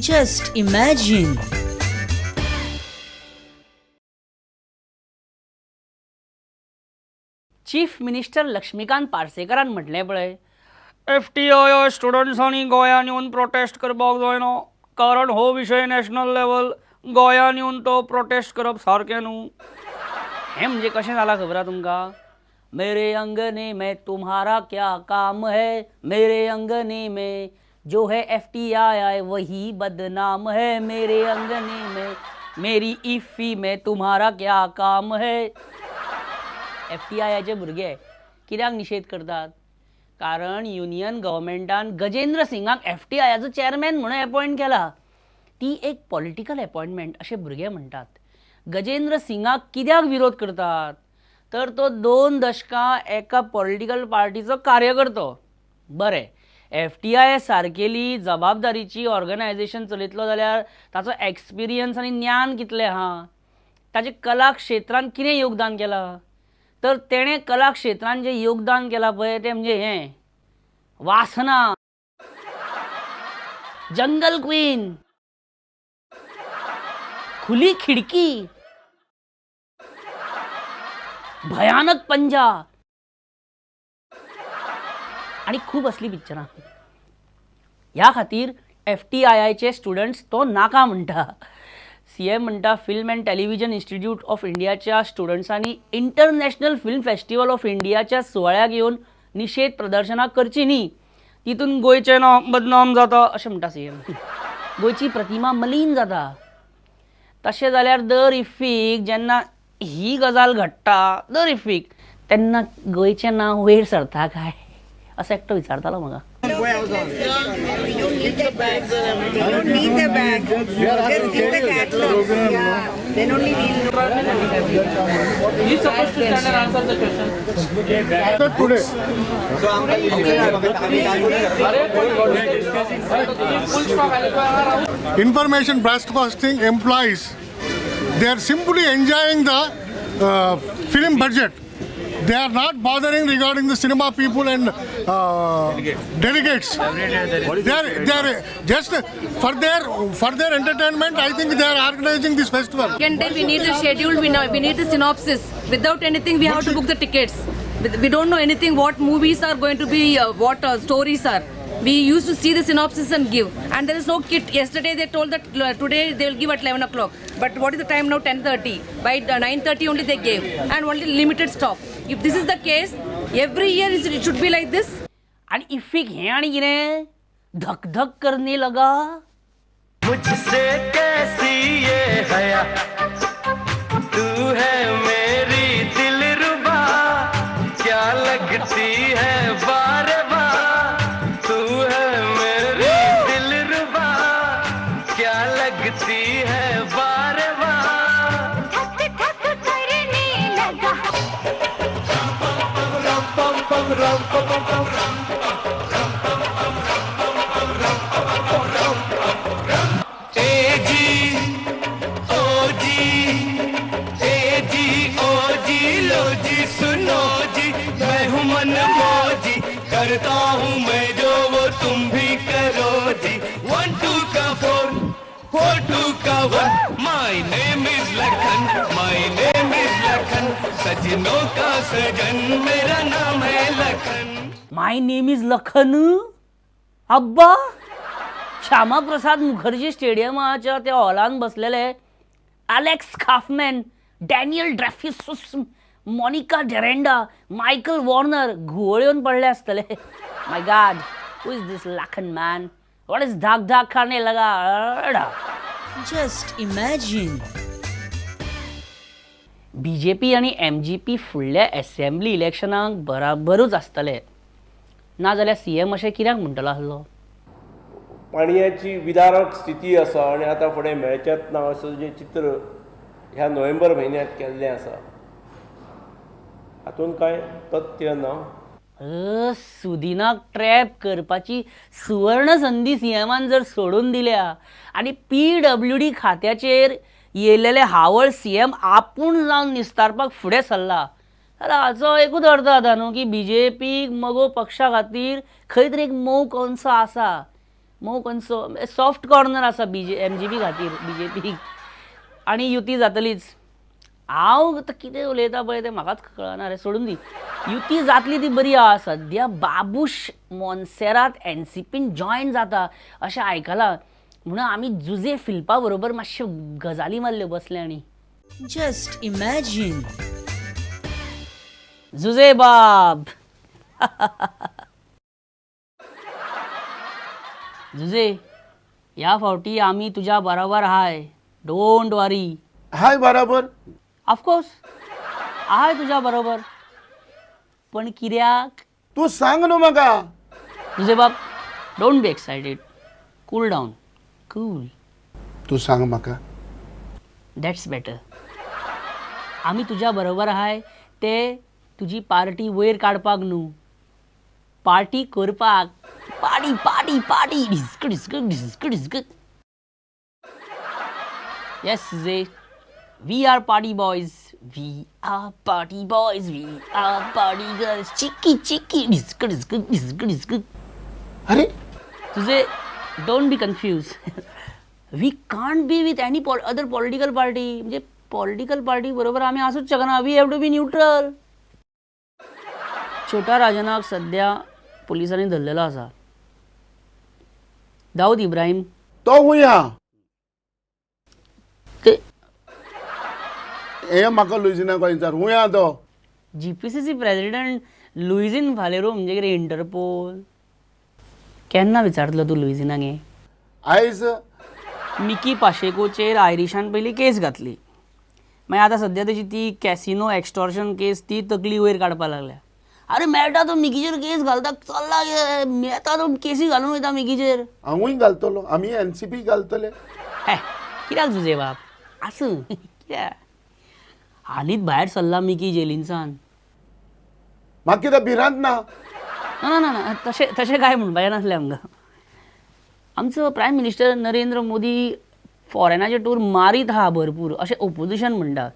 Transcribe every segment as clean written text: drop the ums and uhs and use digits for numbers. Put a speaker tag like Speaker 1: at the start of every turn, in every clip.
Speaker 1: Just imagine.
Speaker 2: Chief minister Laxmikant पार्सेकरान म्हटलें पळय, FTI स्टुडंट्सांनी गोंयांत येवन प्रोटेस्ट करपाक जायना, कारण हो विशय नॅशनल लेवल, गोंयांत येवन तो प्रोटेस्ट करप सारकें न्हू. हें म्हणजे कशें जालां खबर आहा तुमकां? मेरे अंगने में तुम्हारा क्या काम है, मेरे अंगने में जो है FTI वही बदनाम है, मेरे अंगने में मेरी इफ्फी में तुम्हारा क्या काम है. FTIचे भुरगे कित्याक निशेध करतात? कारण युनियन गव्हर्मेंटान गजेंद्र सिंगाक FTIचो चेअरमॅन म्हणून अपॉइंट केला. ती एक पॉलिटिकल अपॉइंटमेंट असे भुरगे म्हणटात. गजेंद्र सिंगाक कित्याक विरोध करतात? तर तो 2 दशकां एका पॉलिटिकल पार्टीचो कार्यकर्तो. बरें, FTI सारकेली जबाबदारीची ऑर्गनायझेशन चलयतलो जाल्यार ताचो एक्सपिरियन्स आनी ज्ञान कितलें आहा? ताचे कला क्षेत्रांत कितें योगदान केलां? तर तेणें कला क्षेत्रांत जें योगदान केलां पळय तें म्हणजे हें वासना, जंगल क्वीन, खुली खिडकी, भयानक पंजा आणि खूब असली पिक्चरां. ह्या खातीर FTIचे स्टुडंट्स तो नाका म्हणटा. CM म्हणटा film and television institute of इंडियाच्या स्टुडंट्सांनी इंटरनॅशनल फिल्म फेस्टिवल ऑफ इंडियाच्या सुवाळ्याक येवन निशेध प्रदर्शनां करची न्ही, तितून गोंयचें नांव बदनाम जाता अशें म्हणटा CM. गोंयची प्रतिमा मलीन जाता. तशें जाल्यार दर इफ्फीक जेन्ना ही गजाल घडटा दर इफ्फीक, तेन्ना गोंयचें नांव वयर सरता काय असो एकटो विचारतालो म्हाका.
Speaker 3: You don't need the bags. You don't need the bag. Just give the catalogs. Yeah. Then only we'll know.
Speaker 4: He's supposed to stand and answer the question.
Speaker 5: Today. Information broadcasting employees, they are simply enjoying the film budget. They are not bothering regarding the cinema people and delegates. They are just for their entertainment. I think they are organizing this festival.
Speaker 6: Second day we need the schedule. We need the synopsis. Without anything, we have to book the tickets. We don't know anything. What movies are going to be? What stories are? We used to see the synopsis and give. And there is no kit. Yesterday they told that today they will give at 11 o'clock. But what is the time now? 10:30. By 9:30 only they gave. And only limited stock. If this is the case, every year it should be like this.
Speaker 2: आणि इफ्फीक हें आनी कितें धक धक करने लगा.
Speaker 7: मुझसे कैसी ये हया, तू है मेरी दिलरुबा, क्या लगती है बार बार, तू है मेरी दिलरुबा, क्या लगती है बार बार.
Speaker 8: ठक ठक करने लगा.
Speaker 7: करता हूँ मैं जो वो तुम भी करो जी. 1 2 का 4 4 2 का 1. My name is Lakhan, my name is Lakhan, सजनों का सजन मेरा नाम है Lakhan.
Speaker 2: My name is Lakhan. अब्बा, श्यामा प्रसाद मुखर्जी स्टेडियमाच्या त्या हॉलान बसलेले Alex Kaufman, Daniel Dreyfus, Monica Derenda, Michael Warner घुवळ येवन पडले आसतले. My god, who is this Lakhan man? What is धाक धाक करने लगा?
Speaker 1: Just imagine.
Speaker 2: BJP आणि MGP फुडल्या असेंब्ली इलेक्शनाक बराबरूच आसतले. नाजाल्यार CM अशें कित्याक म्हणटलो आसलो?
Speaker 9: पाणयाची विदारक स्थिती आसा आनी आतां फुडें मेळचेंच ना अशें जें चित्र ह्या नोव्हेंबर म्हयन्यांत केल्लें आसा, हातूंत कांय तथ्य ना.
Speaker 2: सुदिनाक ट्रॅप करपाची सुवर्ण संधी CMन जर सोडून दिल्या आणि PWD खात्याचेर येयलेले हावळ CM आपूण जावन निस्तारपाक फुडें सरला, जाल्यार हाचो एकूच अर्थ जाता न्हू की BJP मगो पक्षा खातीर खंय तरी एक मोव कंस आसा. मोव कन्सो सॉफ्ट कॉर्नर आसा MGP खातीर BJP आनी युती जातलीच. हांव आतां कितें उलयता पळय तें म्हाकाच कळना रे, सोडून दी. युती जातली ती बरी आहा. सद्या बाबूश मोन्सेरात NCPन जॉयन जाता अशें आयकलां, म्हणून आमी जुजे फिल्पा बरोबर मातश्यो गजाली मारल्यो बसले आनी.
Speaker 1: Just imagine.
Speaker 2: जुजे बाब जुजे, ह्या फावटी आमी तुज्या बरोबर आहाय, डोंट वरी.
Speaker 10: हाय बरोबर.
Speaker 2: ऑफकोर्स आहाय तुज्या बरोबर, पण कित्याक?
Speaker 10: तू सांग न्हू म्हाका.
Speaker 2: जुजे बाब, don't be excited, cool down, cool.
Speaker 10: तू सांग म्हाका.
Speaker 2: That's better. आमी तुज्या बरोबर आहाय ते तुजी पार्टी वयर काडपाक न्हू, पार्टी करपाक. Party party party disc disc disc disc. Yes जुजे, we are party boys, we are party boys, we are party girls. चिक्की चिक्की डिस्क डिस्क डिस्क डिस्क.
Speaker 10: अरे
Speaker 2: तुझे don't be confuse. We can't be with any other political party. म्हणजे political party बरोबर आमी आसूच शकना. We have to be neutral. छोटा राजनाक सद्या पुलिसांनी धरलेलो आसा. दाऊद इब्राहिम
Speaker 10: तो हुया
Speaker 2: ते
Speaker 10: हे म्हाका लुजिना कळिंचार हुया तो.
Speaker 2: GPCC प्रेसिडेंट लुइजीन फालेरो म्हणजे कितें इंटरपोल. केन्ना विचारतलो तूं लुइजिनाक हें?
Speaker 10: आयज
Speaker 2: मिकी पाशेकोचेर आयरिशान पयली केस घातली, मागीर आतां सद्या तेजी ती कॅसिनो एक्स्टॉर्शन केस ती तकली वयर काडपाक लागल्या. अरे मेळटा तो मिकीचेर केस घालता चल्ला मेळटा तो केसी घालून वयता मिकीचेर.
Speaker 10: हांवूय घालतलो, आमी NCP घालतले.
Speaker 2: हे कित्याक तुजे बाप आसूं कित्याक हालींच भायर सरला मिकी जेलींसान.
Speaker 10: म्हाका कितें भिरांत ना.
Speaker 2: ना ना ना तशें काय म्हणपाचें नासलें आमकां. आमचो प्रायम मिनिस्टर नरेंद्र मोदी फॉरेनाचे टूर मारीत आहा भरपूर अशें ओपोजिशन म्हणटा.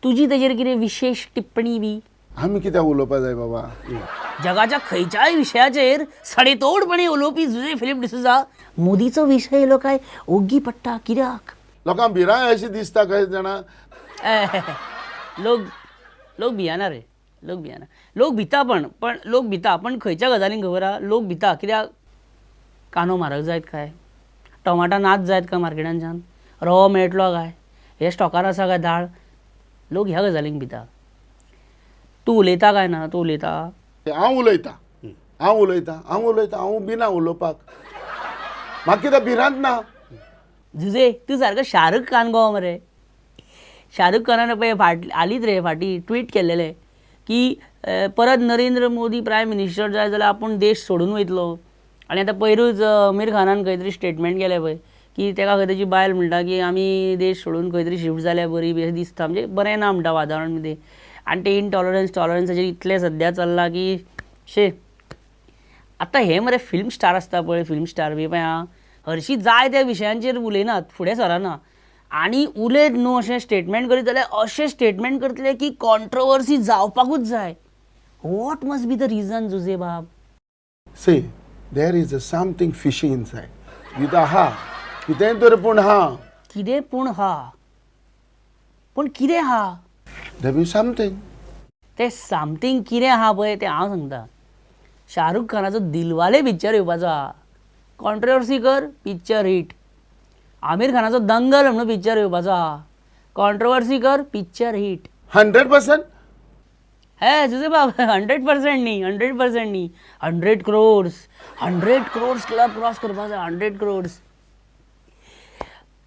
Speaker 2: तुजी तेजेर कितें विशेश टिप्पणी बी?
Speaker 10: आमी कित्याक उलोवपा जाय बाबा.
Speaker 2: जगाच्या खंयच्याय विशयाचेर सडेतोडपणी उलोवपी जुजे फिलिप डिसूजा मोदीचो विशय येयलो काय ओग्गी पडटा. कित्याक?
Speaker 10: लोकांक भिरांत अशी दिसता खंय जाणा.
Speaker 2: लोक भियाना रे, लोक भियाना. लोक भिता पण लोक भिता पण खंयच्या गजालींक खबर आहा? लोक भिता कित्याक? कांदो म्हारग जायत काय, टमाटा नाच जायत काय मार्केटांच्यान, रवो मेळटलो काय, हे स्टॉकार आसा काय दाळ. लोक ह्या गजालींक भिता. तूं उलयता काय ना? तूं उलयता?
Speaker 10: हांव उलयतां, हांव भिना उलोवपाक. म्हाका कितें भिरांत ना.
Speaker 2: जुजे तूं सारको शाहरुख खान गो मरे. शाहरुख खानान पळय हालींच रे फाटीं ट्वीट केल्लेलें की परत नरेंद्र मोदी प्रायम मिनिस्टर जाय जाल्यार आपूण देश सोडून वयतलो. आनी आतां पयरूच आमीर खानान खंय तरी स्टेटमेंट केलें पळय की तेका खंय तेजी बायल म्हणटा की आमी देश सोडून खंय तरी शिफ्ट जाल्यार बरी बी अशें दिसता. म्हणजे बरें ना म्हणटा वातावरण मध्ये. आनी ते टॉलरन्साचेर इतलें सद्या चल्लां की शे. आतां हे मरे फिल्म स्टार आसता पळय, फिल्म स्टार बी पळय आं, हरशीं जाय त्या विशयांचेर उलयनात, फुडें सरना. आनी उलयत न्हू अशें स्टेटमेंट करीत जाल्यार अशें स्टेटमेंट करतले की कॉन्ट्रोवर्सी जावपाकूच जाय. What must be the reason Jose बाब?
Speaker 10: Say there is something fishy inside. कितें आहा, कितें तर पूण हा.
Speaker 2: कितें पूण हा? पूण कितें हा?
Speaker 10: देर इज समथींग.
Speaker 2: तें समथींग कितें आहा पळय तें हांव सांगता. शाहरुख खानाचो दिलवाले पिक्चर येवपाचो आहा. कॉन्ट्रोवर्सी कर, पिक्चर हिट. आमीर खानाचो दंगल म्हणून पिक्चर येवपाचो आहा. कॉन्ट्रोवर्सी कर, पिक्चर हिट.
Speaker 10: 100%.
Speaker 2: हे तुझे बाब 100% न्ही, 100% न्ही, 100 crores क्लब क्रॉस करपाचो. 100 crores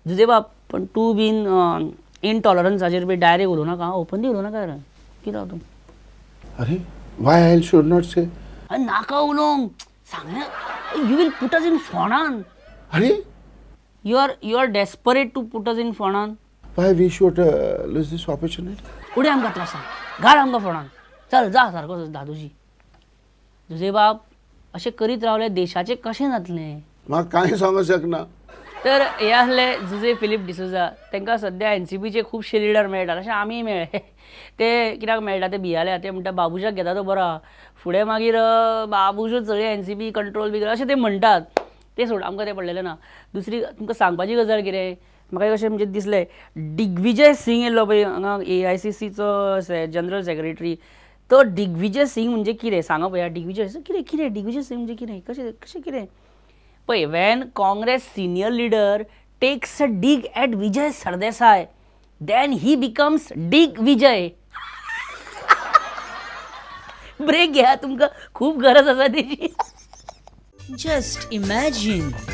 Speaker 2: तुझे बाब. पण तूं बीन इनटॉलरन्साचेर बी डायरेक्ट उलोवं नाका, ओपनली उलोवं नाका रे. कित्याक तूं?
Speaker 10: अरे why I should not say?
Speaker 2: नाका उलोवंक सांगना. You will put us in फोंडान.
Speaker 10: अरे
Speaker 2: you are desperate to put us in फोंडान.
Speaker 10: why we should lose this opportunity?
Speaker 2: उडे आमकां त्रासान, घाल आमकां फोंडान. चल जा सारको दादोशी. तुजे बाप अशें करीत रावले देशाचें कशें जातलें?
Speaker 10: म्हाका कांय सांगूं शकना.
Speaker 2: तर हे आसले जुजे फिलिप डिसूजा. तांकां सद्या NCPचे खुबशे लिडर मेळटात, अशें आमीय मेळ्ळे. ते कित्याक मेळटा ते भियाले. ते म्हणटा बाबुशाक घेता तो बरो. फुडें मागीर बाबुशूच सगळें NCP कंट्रोल बी अशें ते म्हणटात. ते सोड आमकां तें पडलेलें ना. दुसरी तुमकां सांगपाची गजाल कितें म्हाका अशें म्हणजे दिसलें दिग्विजय सिंग येयल्लो पळय हांगा AICCचो जनरल सेक्रेटरी. तो दिग्विजय सिंग म्हणजे कितें सांगा पळया. दिग्विजय कितें दिग्विजय सिंग म्हणजे कितें कशें कितें पळय when Congress senior leader takes a dig at Vijay Sardesai then he becomes dig Vijay. Break घ्या तुमकां खूब गरज आसा तेजी.
Speaker 1: Just imagine.